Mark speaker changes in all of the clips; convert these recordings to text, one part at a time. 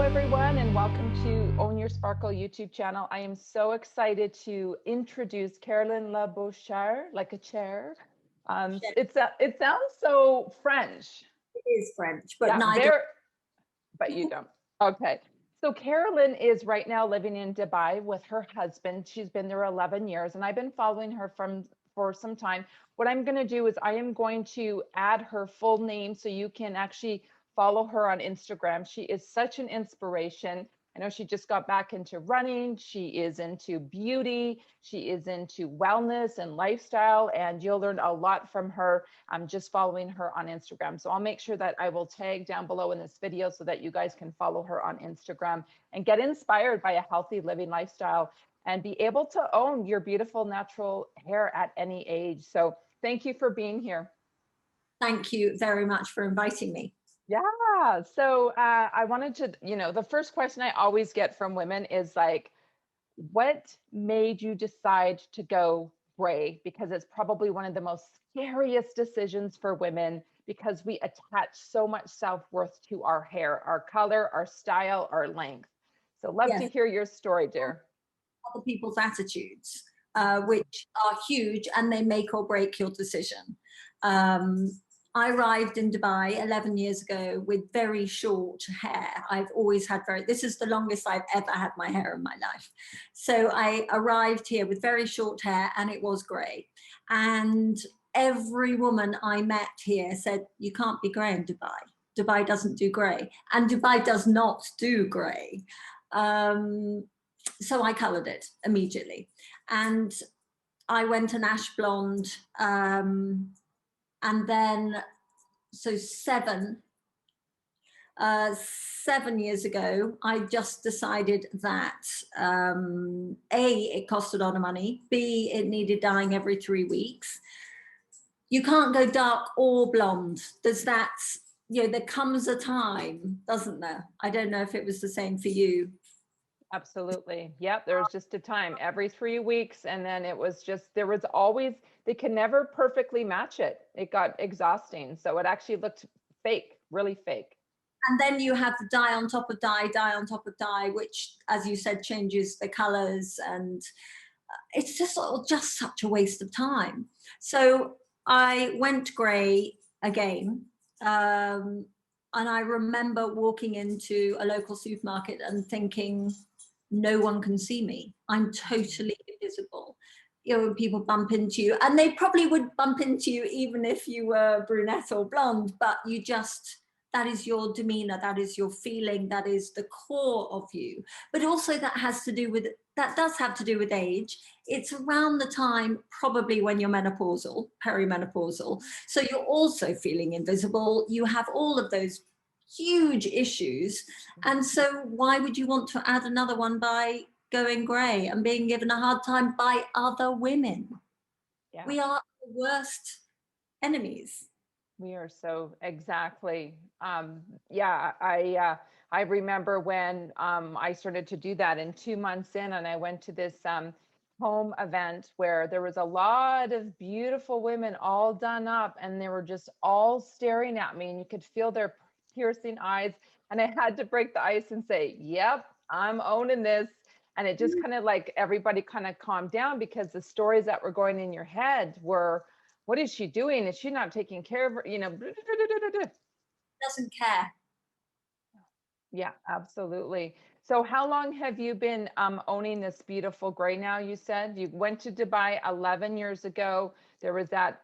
Speaker 1: everyone, and welcome to Own Your Sparkle YouTube channel. I am so excited to introduce Carolyn Labouchere, like a chair. It sounds so French.
Speaker 2: It is French, but
Speaker 1: Yeah,
Speaker 2: neither.
Speaker 1: but you don't. Okay. So Carolyn is right now living in Dubai with her husband. She's been there 11 years, and I've been following her for some time. What I'm going to do is I am going to add her full name so you can actually follow her on Instagram. She is such an inspiration. I know she just got back into running. She is into beauty. She is into wellness and lifestyle, and you'll learn a lot from her. I'm just following her on Instagram. So I'll make sure that I will tag down below in this video so that you guys can follow her on Instagram and get inspired by a healthy living lifestyle and be able to own your beautiful natural hair at any age. So thank you for being here.
Speaker 2: Thank you very much for inviting me.
Speaker 1: Yeah. So I wanted to, the first question I always get from women is like, what made you decide to go gray? Because it's probably one of the most scariest decisions for women because we attach so much self-worth to our hair, our color, our style, our length. So love to hear your story, dear.
Speaker 2: Other people's attitudes, which are huge, and they make or break your decision. I arrived in Dubai 11 years ago with very short hair. I've always had this is the longest I've ever had my hair in my life. So I arrived here with very short hair and it was grey. And every woman I met here said, you can't be grey in Dubai. Dubai doesn't do grey. And Dubai does not do grey. So I colored it immediately. And I went an ash blonde, and then, so 7 years ago, I just decided that A, it cost a lot of money, B, it needed dyeing every 3 weeks. You can't go dark or blonde. There's that, there comes a time, doesn't there? I don't know if it was the same for you.
Speaker 1: Absolutely. Yep. There was just a time every 3 weeks. And then it was just, there was always, they can never perfectly match it. It got exhausting. So it actually looked fake, really fake.
Speaker 2: And then you have the dye on top of dye, dye on top of dye, which, as you said, changes the colors. And it's just such a waste of time. So I went gray again. And I remember walking into a local supermarket and thinking, no one can see me. I'm totally invisible. People bump into you, and they probably would bump into you even if you were brunette or blonde, but that is your demeanor, that is your feeling, that is the core of you. But also that does have to do with age. It's around the time probably when you're menopausal, perimenopausal. So you're also feeling invisible. You have all of those huge issues. And so why would you want to add another one by going gray and being given a hard time by other women? Yeah. We are the worst enemies.
Speaker 1: We are so exactly. Yeah, I remember when I started to do that, and 2 months in, and I went to this home event where there was a lot of beautiful women all done up, and they were just all staring at me, and you could feel their piercing eyes. And I had to break the ice and say, yep, I'm owning this. And it just kind of like everybody kind of calmed down, because the stories that were going in your head were, what is she doing? Is she not taking care of her?
Speaker 2: Doesn't care.
Speaker 1: Yeah, absolutely. So how long have you been owning this beautiful gray now? You said you went to Dubai 11 years ago. There was that,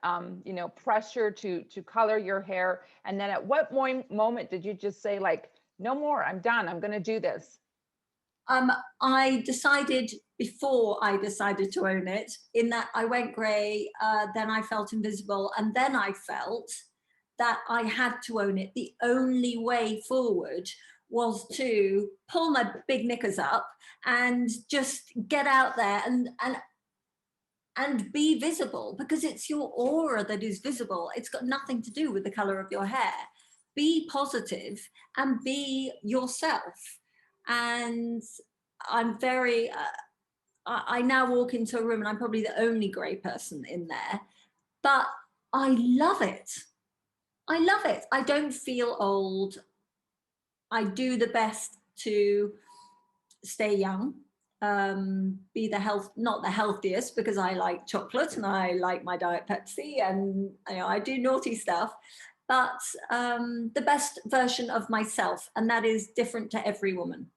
Speaker 1: pressure to color your hair. And then at what moment did you just say, like, no more, I'm done, I'm going to do this?
Speaker 2: I decided before I decided to own it, in that I went gray, then I felt invisible, and then I felt that I had to own it. The only way forward was to pull my big knickers up and just get out there and be visible, because it's your aura that is visible. It's got nothing to do with the color of your hair. Be positive and be yourself. And I'm very, I now walk into a room and I'm probably the only gray person in there, but I love it. I love it. I don't feel old. I do the best to stay young, be not the healthiest, because I like chocolate and I like my Diet Pepsi, and I do naughty stuff, but the best version of myself, and that is different to every woman.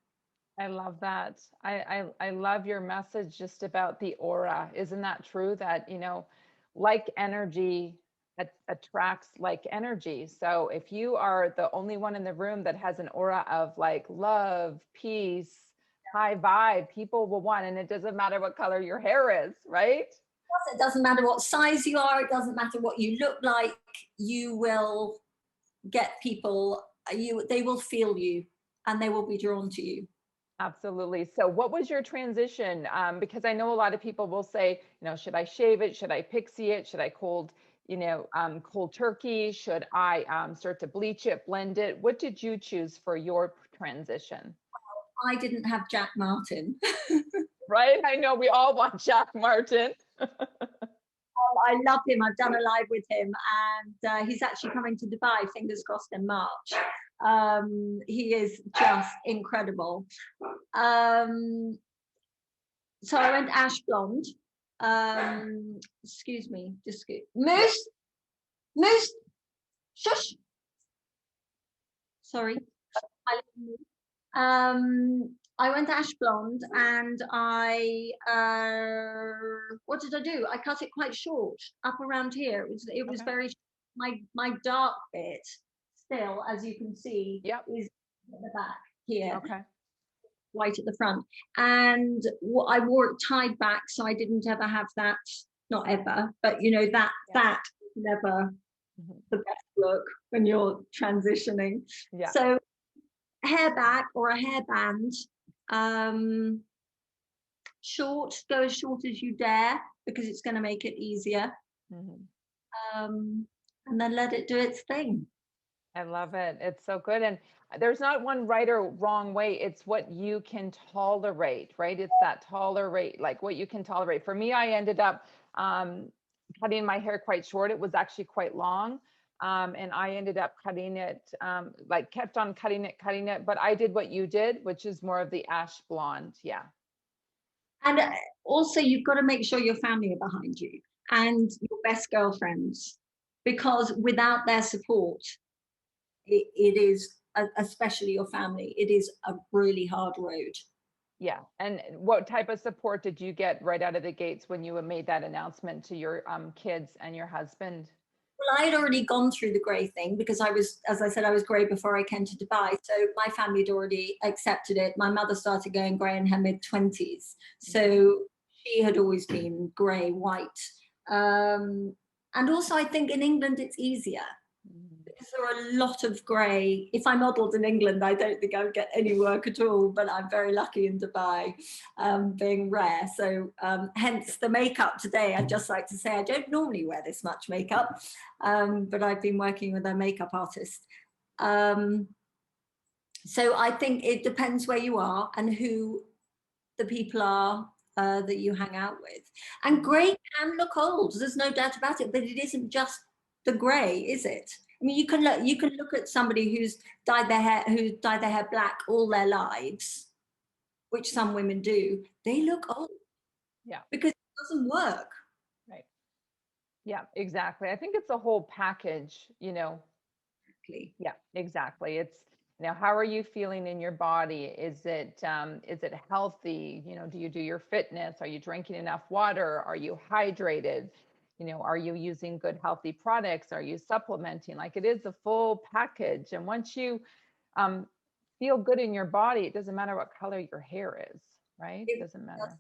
Speaker 1: I love that. I love your message just about the aura. Isn't that true that, like energy attracts like energy. So if you are the only one in the room that has an aura of like love, peace, high vibe, people will want, and it doesn't matter what color your hair is, right?
Speaker 2: It doesn't matter what size you are, it doesn't matter what you look like, you will get people, they will feel you and they will be drawn to you.
Speaker 1: Absolutely. So what was your transition? Because I know a lot of people will say, should I shave it? Should I pixie it? Should I cold turkey? Should I start to bleach it, blend it? What did you choose for your transition?
Speaker 2: I didn't have Jack Martin.
Speaker 1: Right? I know we all want Jack Martin.
Speaker 2: I love him. I've done a live with him, and he's actually coming to Dubai, fingers crossed, in March. He is just incredible. So I went ash blonde. Excuse me, Moose, shush. Sorry. I went ash blonde, and what did I do? I cut it quite short, up around here. It was
Speaker 1: Okay.
Speaker 2: very, my dark bit still, as you can see,
Speaker 1: Yep.
Speaker 2: is at the back here.
Speaker 1: Okay.
Speaker 2: White at the front, and I wore it tied back, so I didn't ever have that. Not ever, but that never the best look when you're transitioning.
Speaker 1: Yeah.
Speaker 2: So hair back or a hairband, short, go as short as you dare, because it's going to make it easier. And then let it do its thing.
Speaker 1: I love it. It's so good. And there's not one right or wrong way. It's what you can tolerate, right? It's that tolerate, like what you can tolerate. For me, I ended up cutting my hair quite short. It was actually quite long. And I ended up cutting it, like kept on cutting it. But I did what you did, which is more of the ash blonde. Yeah.
Speaker 2: And also, you've got to make sure your family are behind you and your best girlfriends, because without their support, it is, especially your family, it is a really hard road.
Speaker 1: Yeah. And what type of support did you get right out of the gates when you made that announcement to your kids and your husband?
Speaker 2: Well, I had already gone through the grey thing, because I was, as I said, I was grey before I came to Dubai. So my family had already accepted it. My mother started going grey in her mid-20s. So she had always been grey, white. And also, I think in England, it's easier, because there are a lot of grey. If I modelled in England, I don't think I would get any work at all, but I'm very lucky in Dubai, being rare. So hence the makeup today. I'd just like to say I don't normally wear this much makeup, but I've been working with a makeup artist. So I think it depends where you are and who the people are that you hang out with. And grey can look old, there's no doubt about it, but it isn't just the grey, is it? I mean, you can look at somebody who's dyed their hair black all their lives, which some women do. They look old.
Speaker 1: Yeah.
Speaker 2: Because it doesn't work.
Speaker 1: Right. Yeah, exactly. I think it's a whole package,
Speaker 2: Exactly.
Speaker 1: Yeah, exactly. It's how are you feeling in your body? Is it healthy? Do you do your fitness? Are you drinking enough water? Are you hydrated? Are you using good healthy products? Are you supplementing? Like, it is a full package. And once you feel good in your body, it doesn't matter what color your hair is, right? It doesn't matter.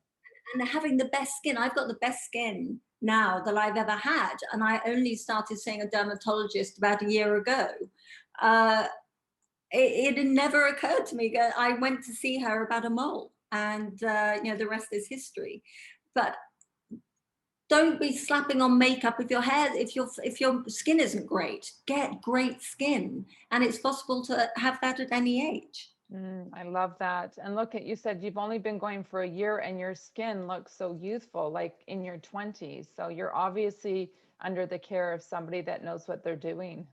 Speaker 2: And having the best skin, I've got the best skin now that I've ever had, and I only started seeing a dermatologist about a year ago. It had never occurred to me. I went to see her about a mole, and the rest is history. But don't be slapping on makeup if your skin isn't great. Get great skin, and it's possible to have that at any age.
Speaker 1: I love that. And look, you said you've only been going for a year and your skin looks so youthful, like in your 20s. So you're obviously under the care of somebody that knows what they're doing.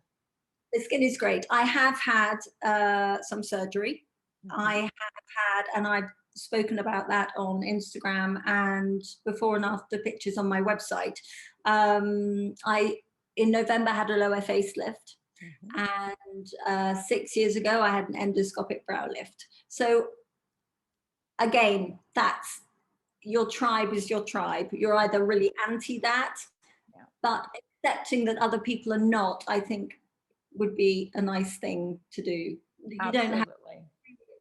Speaker 2: The skin is great. I have had some surgery. I have had, and I've spoken about that on Instagram and before and after pictures on my website. I, in November, had a lower facelift.
Speaker 1: Mhm.
Speaker 2: And 6 years ago, I had an endoscopic brow lift. So again, that's your tribe is your tribe. You're either really anti that,
Speaker 1: Yeah,
Speaker 2: but accepting that other people are not, I think, would be a nice thing to do. You don't have
Speaker 1: absolutely.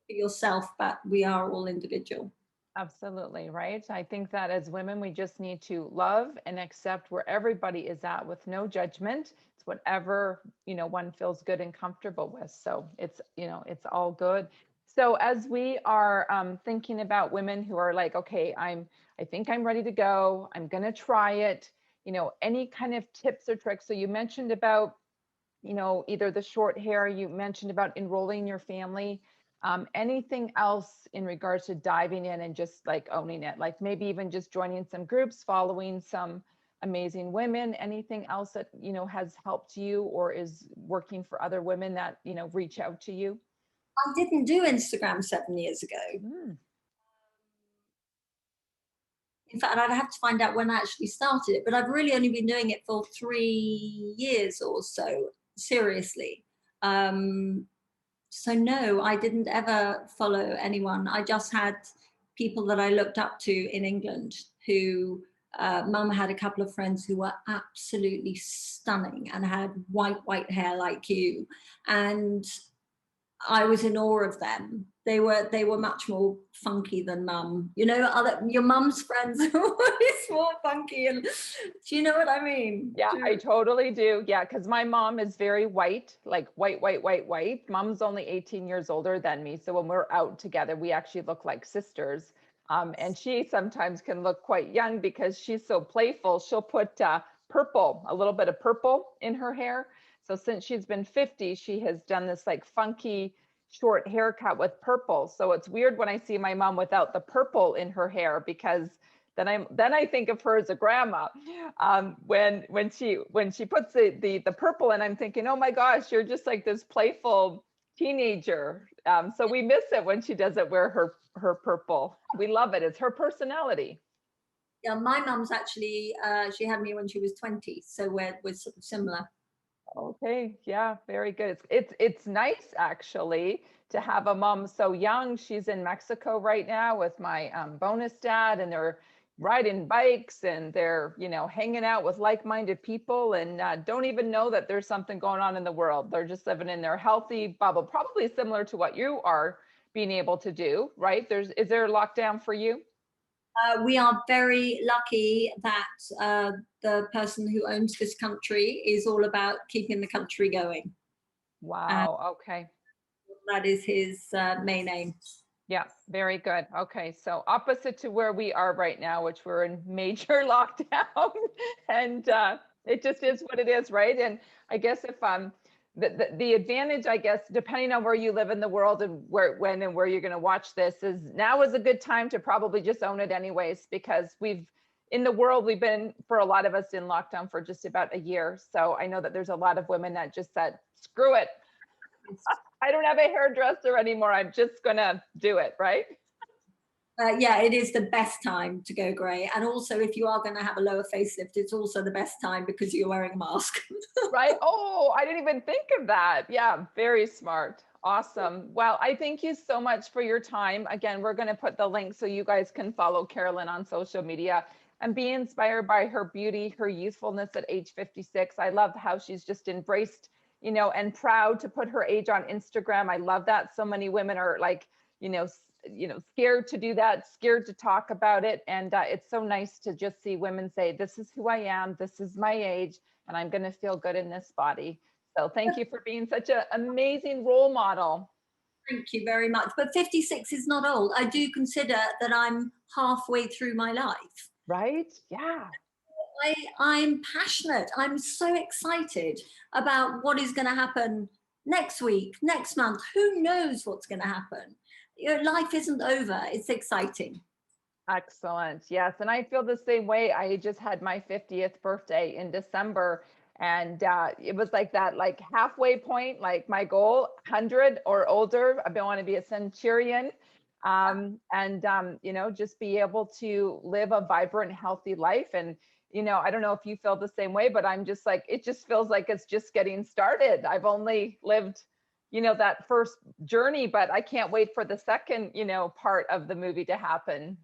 Speaker 2: for yourself, but we are all individual.
Speaker 1: Absolutely, right? I think that as women, we just need to love and accept where everybody is at with no judgment. It's whatever, one feels good and comfortable with. So it's all good. So as we are thinking about women who are like, okay, I think I'm ready to go. I'm going to try it. Any kind of tips or tricks. So you mentioned about either the short hair, you mentioned about enrolling your family. Anything else in regards to diving in and just like owning it, like maybe even just joining some groups, following some amazing women, anything else that, has helped you or is working for other women that, reach out to you?
Speaker 2: I didn't do Instagram 7 years ago.
Speaker 1: Mm,
Speaker 2: In fact, I'd have to find out when I actually started it, but I've really only been doing it for 3 years or so, seriously. Um, so no, I didn't ever follow anyone. I just had people that I looked up to in England who, mum had a couple of friends who were absolutely stunning and had white hair like you. And I was in awe of them. They were much more funky than mum. Other your mum's friends are always more funky, and do you know what I mean?
Speaker 1: yeah, I totally do. Yeah, because my mom is very white, like white, white, white, white. Mom's only 18 years older than me. So when we're out together, we actually look like sisters. And she sometimes can look quite young because she's so playful. She'll put purple, a little bit of purple in her hair. So since she's been 50, she has done this like funky short haircut with purple. So it's weird when I see my mom without the purple in her hair because then I think of her as a grandma. When she puts the purple in, I'm thinking, oh my gosh, you're just like this playful teenager. So we miss it when she doesn't wear her purple. We love it. It's her personality.
Speaker 2: Yeah, my mum's actually she had me when she was 20, so we're sort of similar.
Speaker 1: Okay, yeah, very good. It's nice actually to have a mom so young. She's in Mexico right now with my bonus dad, and they're riding bikes and they're hanging out with like-minded people and don't even know that there's something going on in the world. They're just living in their healthy bubble, probably similar to what you are being able to do, right? Is there a lockdown for you?
Speaker 2: We are very lucky that the person who owns this country is all about keeping the country going. And
Speaker 1: Wow. Okay.
Speaker 2: that is his main aim.
Speaker 1: Yeah, very good. Okay, so opposite to where we are right now, which we're in major lockdown, and it just is what it is, right? And I guess if the advantage, I guess, depending on where you live in the world and when and where you're going to watch this, is now is a good time to probably just own it anyways, because in the world we've been for a lot of us in lockdown for just about a year. So I know that there's a lot of women that just said, screw it. I don't have a hairdresser anymore. I'm just gonna do it, right?
Speaker 2: Yeah, it is the best time to go grey. And also, if you are going to have a lower facelift, it's also the best time because you're wearing a mask.
Speaker 1: Right? Oh, I didn't even think of that. Yeah, very smart. Awesome. Well, I thank you so much for your time. Again, we're going to put the link so you guys can follow Carolyn on social media and be inspired by her beauty, her youthfulness at age 56. I love how she's just embraced, and proud to put her age on Instagram. I love that. So many women are like, scared to do that, scared to talk about it. And it's so nice to just see women say, this is who I am, this is my age, and I'm going to feel good in this body. So thank you for being such an amazing role model.
Speaker 2: Thank you very much. But 56 is not old. I do consider that I'm halfway through my life.
Speaker 1: Right? Yeah.
Speaker 2: I'm passionate. I'm so excited about what is going to happen next week, next month. Who knows what's going to happen? Life isn't over. It's exciting.
Speaker 1: Excellent. Yes. And I feel the same way. I just had my 50th birthday in December. And it was like that, like halfway point, like my goal, 100 or older. I want to be a centurion. Just be able to live a vibrant, healthy life. And, I don't know if you feel the same way, but I'm just like, it just feels like it's just getting started. I've only lived, that first journey, but I can't wait for the second, part of the movie to happen.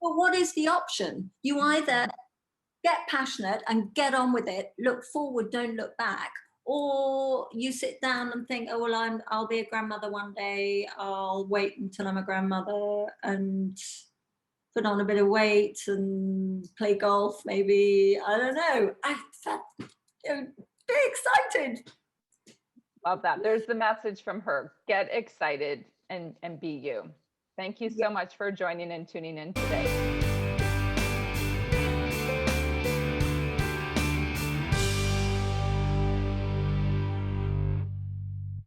Speaker 2: Well, what is the option? You either get passionate and get on with it, look forward, don't look back, or you sit down and think, oh, well, I'll be a grandmother one day, I'll wait until I'm a grandmother and put on a bit of weight and play golf, maybe. I don't know. Be excited.
Speaker 1: Love that. There's the message from her. Get excited and be you. Thank you so much for joining and tuning in today.